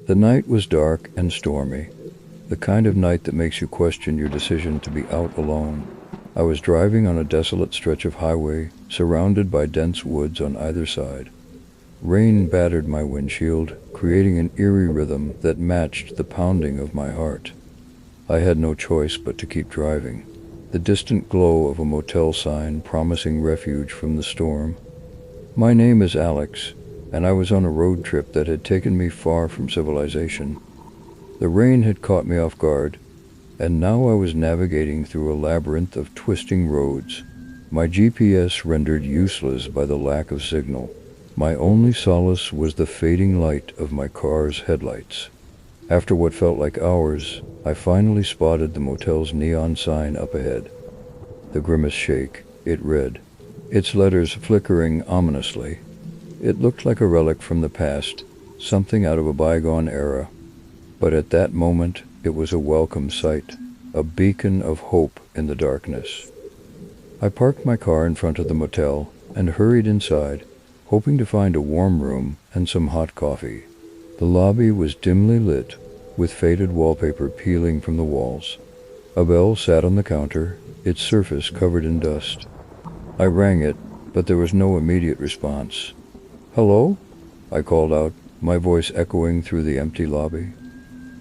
The night was dark and stormy, the kind of night that makes you question your decision to be out alone. I was driving on a desolate stretch of highway, surrounded by dense woods on either side. Rain battered my windshield, creating an eerie rhythm that matched the pounding of my heart. I had no choice but to keep driving. The distant glow of a motel sign promising refuge from the storm. My name is Alex, and I was on a road trip that had taken me far from civilization. The rain had caught me off guard, and now I was navigating through a labyrinth of twisting roads, my GPS rendered useless by the lack of signal. My only solace was the fading light of my car's headlights. After what felt like hours, I finally spotted the motel's neon sign up ahead. The Grimace Shake, it read, its letters flickering ominously. It looked like a relic from the past, something out of a bygone era. But at that moment, it was a welcome sight, a beacon of hope in the darkness. I parked my car in front of the motel and hurried inside, hoping to find a warm room and some hot coffee. The lobby was dimly lit, with faded wallpaper peeling from the walls. A bell sat on the counter, its surface covered in dust. I rang it, but there was no immediate response. "Hello?" I called out, my voice echoing through the empty lobby.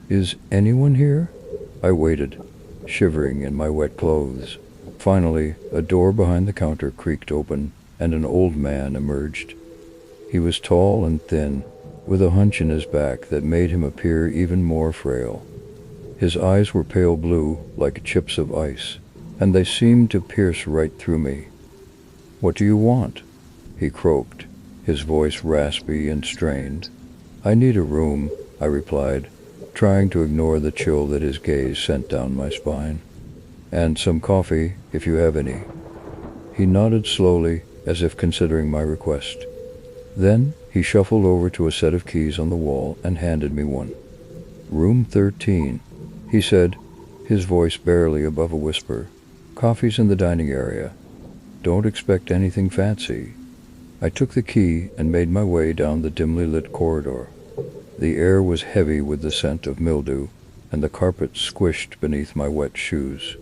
"Is anyone here?" I waited, shivering in my wet clothes. Finally, a door behind the counter creaked open, and an old man emerged. He was tall and thin, with a hunch in his back that made him appear even more frail. His eyes were pale blue, like chips of ice, and they seemed to pierce right through me. "What do you want?" he croaked, his voice raspy and strained. "I need a room," I replied, trying to ignore the chill that his gaze sent down my spine. "And some coffee, if you have any." He nodded slowly, as if considering my request. Then he shuffled over to a set of keys on the wall and handed me one. "Room 13, he said, his voice barely above a whisper. "Coffee's in the dining area. Don't expect anything fancy." I took the key and made my way down the dimly lit corridor. The air was heavy with the scent of mildew, and the carpet squished beneath my wet shoes.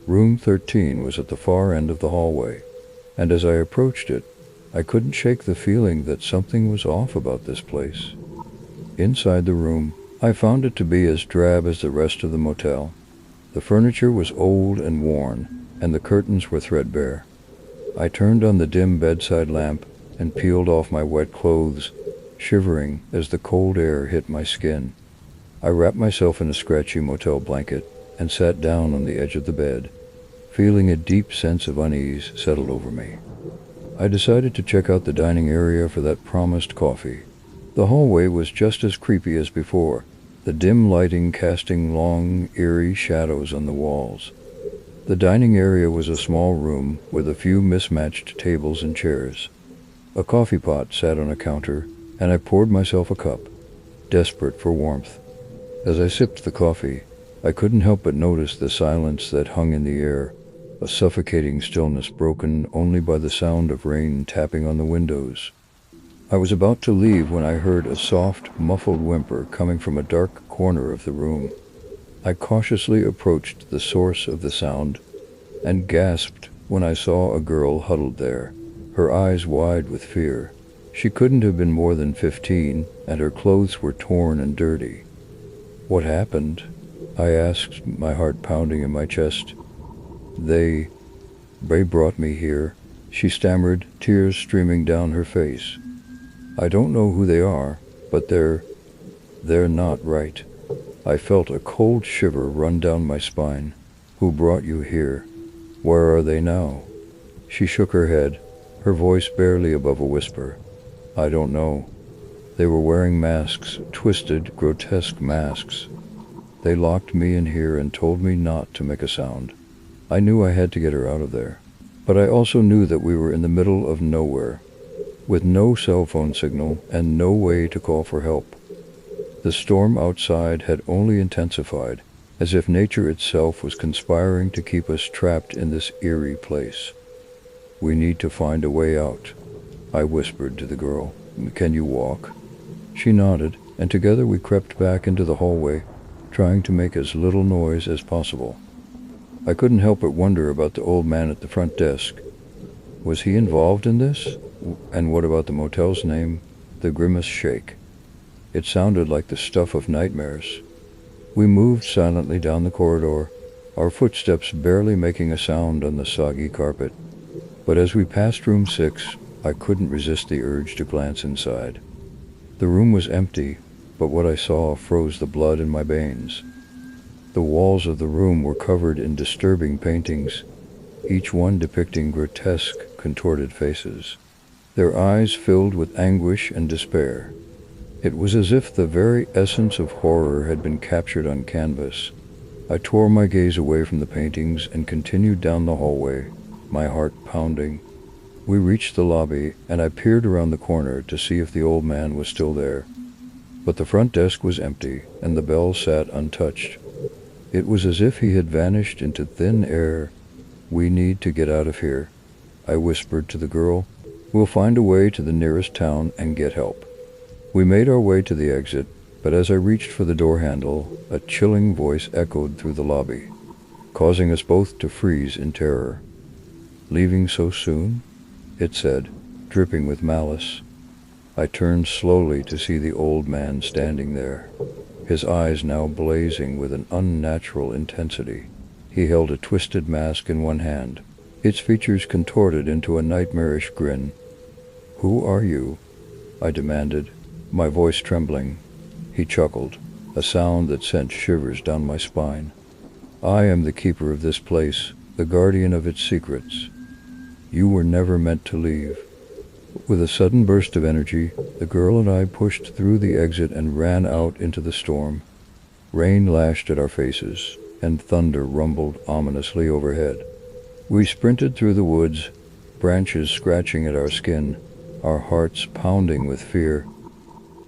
Room 13 was at the far end of the hallway, and as I approached it, I couldn't shake the feeling that something was off about this place. Inside the room, I found it to be as drab as the rest of the motel. The furniture was old and worn, and the curtains were threadbare. I turned on the dim bedside lamp and peeled off my wet clothes, shivering as the cold air hit my skin. I wrapped myself in a scratchy motel blanket and sat down on the edge of the bed, feeling a deep sense of unease settle over me. I decided to check out the dining area for that promised coffee. The hallway was just as creepy as before, the dim lighting casting long, eerie shadows on the walls. The dining area was a small room with a few mismatched tables and chairs. A coffee pot sat on a counter, and I poured myself a cup, desperate for warmth. As I sipped the coffee, I couldn't help but notice the silence that hung in the air, a suffocating stillness broken only by the sound of rain tapping on the windows. I was about to leave when I heard a soft, muffled whimper coming from a dark corner of the room. I cautiously approached the source of the sound and gasped when I saw a girl huddled there, her eyes wide with fear. She couldn't have been more than 15, and her clothes were torn and dirty. "What happened?" I asked, my heart pounding in my chest. They brought me here," she stammered, tears streaming down her face. "I don't know who they are, but they're not right." I felt a cold shiver run down my spine. "Who brought you here? Where are they now?" She shook her head, her voice barely above a whisper. "I don't know. They were wearing masks, twisted, grotesque masks. They locked me in here and told me not to make a sound. I knew I had to get her out of there. But I also knew that we were in the middle of nowhere, with no cell phone signal and no way to call for help. The storm outside had only intensified, as if nature itself was conspiring to keep us trapped in this eerie place. "We need to find a way out," I whispered to the girl. "Can you walk?" She nodded, and together we crept back into the hallway, trying to make as little noise as possible. I couldn't help but wonder about the old man at the front desk. Was he involved in this? And what about the motel's name, the Grimace Shake? It sounded like the stuff of nightmares. We moved silently down the corridor, our footsteps barely making a sound on the soggy carpet. But as we passed room 6, I couldn't resist the urge to glance inside. The room was empty, but what I saw froze the blood in my veins. The walls of the room were covered in disturbing paintings, each one depicting grotesque, contorted faces. Their eyes filled with anguish and despair. It was as if the very essence of horror had been captured on canvas. I tore my gaze away from the paintings and continued down the hallway, my heart pounding. We reached the lobby, and I peered around the corner to see if the old man was still there. But the front desk was empty, and the bell sat untouched. It was as if he had vanished into thin air. "We need to get out of here," I whispered to the girl. "We'll find a way to the nearest town and get help." We made our way to the exit, but as I reached for the door handle, a chilling voice echoed through the lobby, causing us both to freeze in terror. "Leaving so soon?" it said, dripping with malice. I turned slowly to see the old man standing there, his eyes now blazing with an unnatural intensity. He held a twisted mask in one hand, its features contorted into a nightmarish grin. "Who are you?" I demanded, my voice trembling. He chuckled, a sound that sent shivers down my spine. "I am the keeper of this place, the guardian of its secrets. You were never meant to leave." With a sudden burst of energy, the girl and I pushed through the exit and ran out into the storm. Rain lashed at our faces, and thunder rumbled ominously overhead. We sprinted through the woods, branches scratching at our skin, our hearts pounding with fear.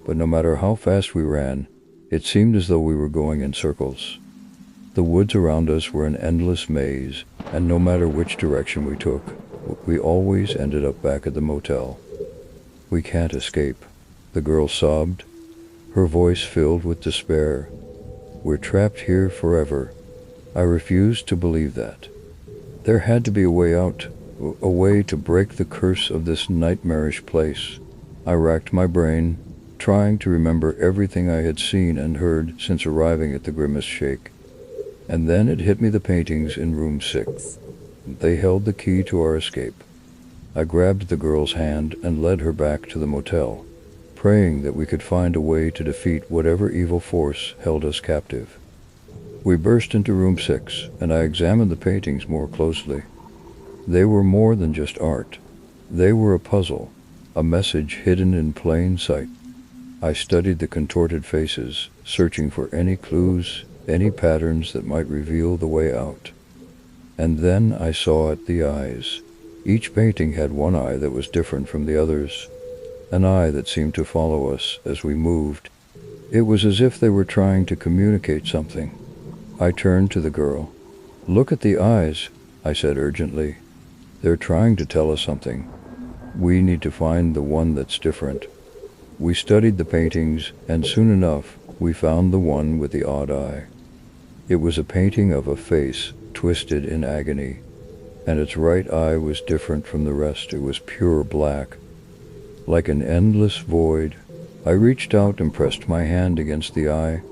But no matter how fast we ran, it seemed as though we were going in circles. The woods around us were an endless maze, and no matter which direction we took, we always ended up back at the motel. "We can't escape," the girl sobbed, her voice filled with despair. "We're trapped here forever." I refused to believe that. There had to be a way out, a way to break the curse of this nightmarish place. I racked my brain, trying to remember everything I had seen and heard since arriving at the Grimace Shake. And then it hit me, the paintings in room 6. They held the key to our escape. I grabbed the girl's hand and led her back to the motel, praying that we could find a way to defeat whatever evil force held us captive. We burst into room 6, and I examined the paintings more closely. They were more than just art. They were a puzzle, a message hidden in plain sight. I studied the contorted faces, searching for any clues, any patterns that might reveal the way out. And then I saw it, the eyes. Each painting had one eye that was different from the others, an eye that seemed to follow us as we moved. It was as if they were trying to communicate something. I turned to the girl. "Look at the eyes," I said urgently. "They're trying to tell us something. We need to find the one that's different." We studied the paintings, and soon enough we found the one with the odd eye. It was a painting of a face twisted in agony, and its right eye was different from the rest. It was pure black, like an endless void. I reached out and pressed my hand against the eye,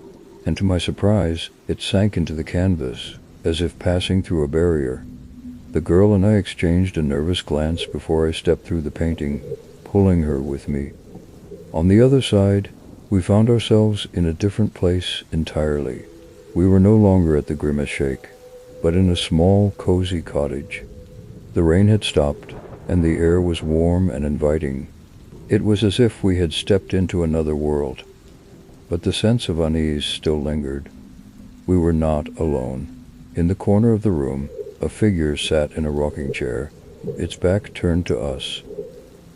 and to my surprise, it sank into the canvas, as if passing through a barrier. The girl and I exchanged a nervous glance before I stepped through the painting, pulling her with me. On the other side, we found ourselves in a different place entirely. We were no longer at the Grimace Shake, but in a small, cozy cottage. The rain had stopped, and the air was warm and inviting. It was as if we had stepped into another world. But the sense of unease still lingered. We were not alone. In the corner of the room, a figure sat in a rocking chair, its back turned to us.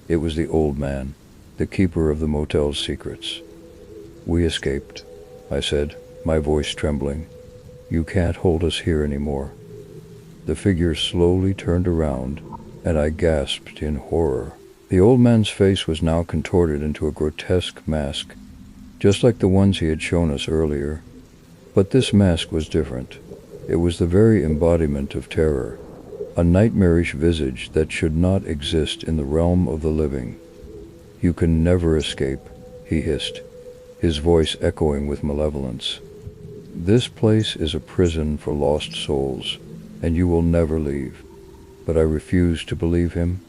It was the old man, the keeper of the motel's secrets. "We escaped," I said, my voice trembling. "You can't hold us here anymore." The figure slowly turned around, and I gasped in horror. The old man's face was now contorted into a grotesque mask. just like the ones he had shown us earlier. But this mask was different. It was the very embodiment of terror, a nightmarish visage that should not exist in the realm of the living. "You can never escape," he hissed, his voice echoing with malevolence. "This place is a prison for lost souls, and you will never leave." But I refused to believe him.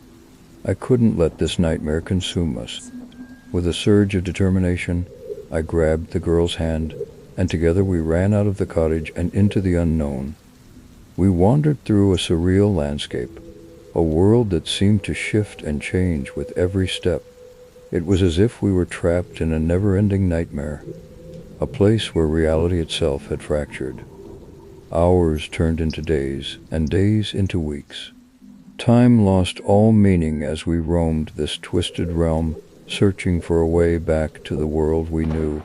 I couldn't let this nightmare consume us. With a surge of determination, I grabbed the girl's hand, and together we ran out of the cottage and into the unknown. We wandered through a surreal landscape, a world that seemed to shift and change with every step. It was as if we were trapped in a never-ending nightmare, a place where reality itself had fractured. Hours turned into days, and days into weeks. Time lost all meaning as we roamed this twisted realm, searching for a way back to the world we knew.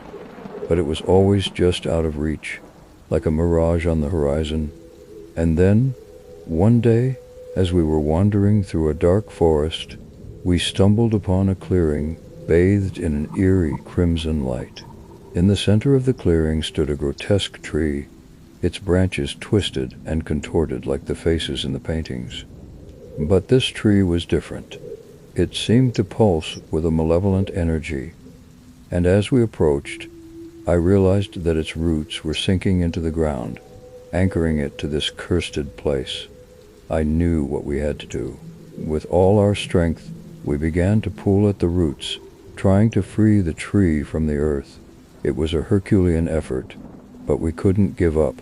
But it was always just out of reach, like a mirage on the horizon. And then, one day, as we were wandering through a dark forest, we stumbled upon a clearing bathed in an eerie crimson light. In the center of the clearing stood a grotesque tree, its branches twisted and contorted like the faces in the paintings. But this tree was different. It seemed to pulse with a malevolent energy, and as we approached, I realized that its roots were sinking into the ground, anchoring it to this cursed place. I knew what we had to do. With all our strength, we began to pull at the roots, trying to free the tree from the earth. It was a Herculean effort, but we couldn't give up.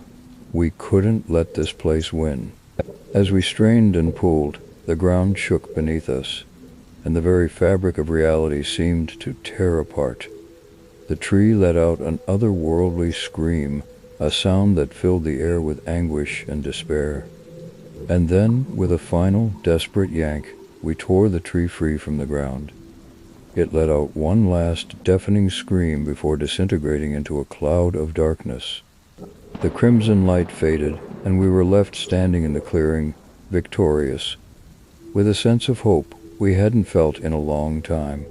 We couldn't let this place win. As we strained and pulled, the ground shook beneath us, and the very fabric of reality seemed to tear apart. The tree let out an otherworldly scream, a sound that filled the air with anguish and despair. And then, with a final, desperate yank, we tore the tree free from the ground. It let out one last, deafening scream before disintegrating into a cloud of darkness. The crimson light faded, and we were left standing in the clearing, victorious, with a sense of hope we hadn't felt in a long time.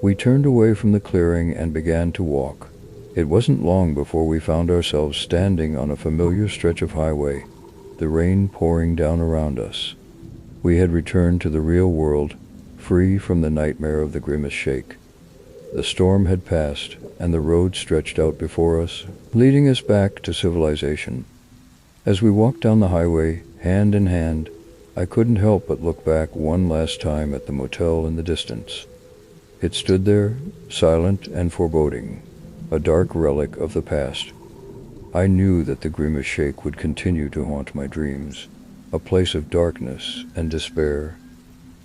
We turned away from the clearing and began to walk. It wasn't long before we found ourselves standing on a familiar stretch of highway, the rain pouring down around us. We had returned to the real world, free from the nightmare of the Grimace Shake. The storm had passed, and the road stretched out before us, leading us back to civilization. As we walked down the highway, hand in hand, I couldn't help but look back one last time at the motel in the distance. It stood there, silent and foreboding, a dark relic of the past. I knew that the Grimace Shake would continue to haunt my dreams, a place of darkness and despair.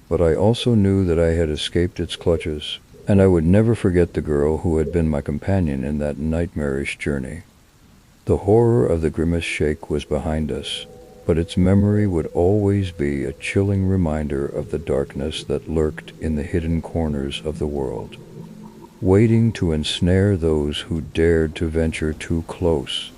But I also knew that I had escaped its clutches, and I would never forget the girl who had been my companion in that nightmarish journey. The horror of the Grimace Shake was behind us, but its memory would always be a chilling reminder of the darkness that lurked in the hidden corners of the world, waiting to ensnare those who dared to venture too close.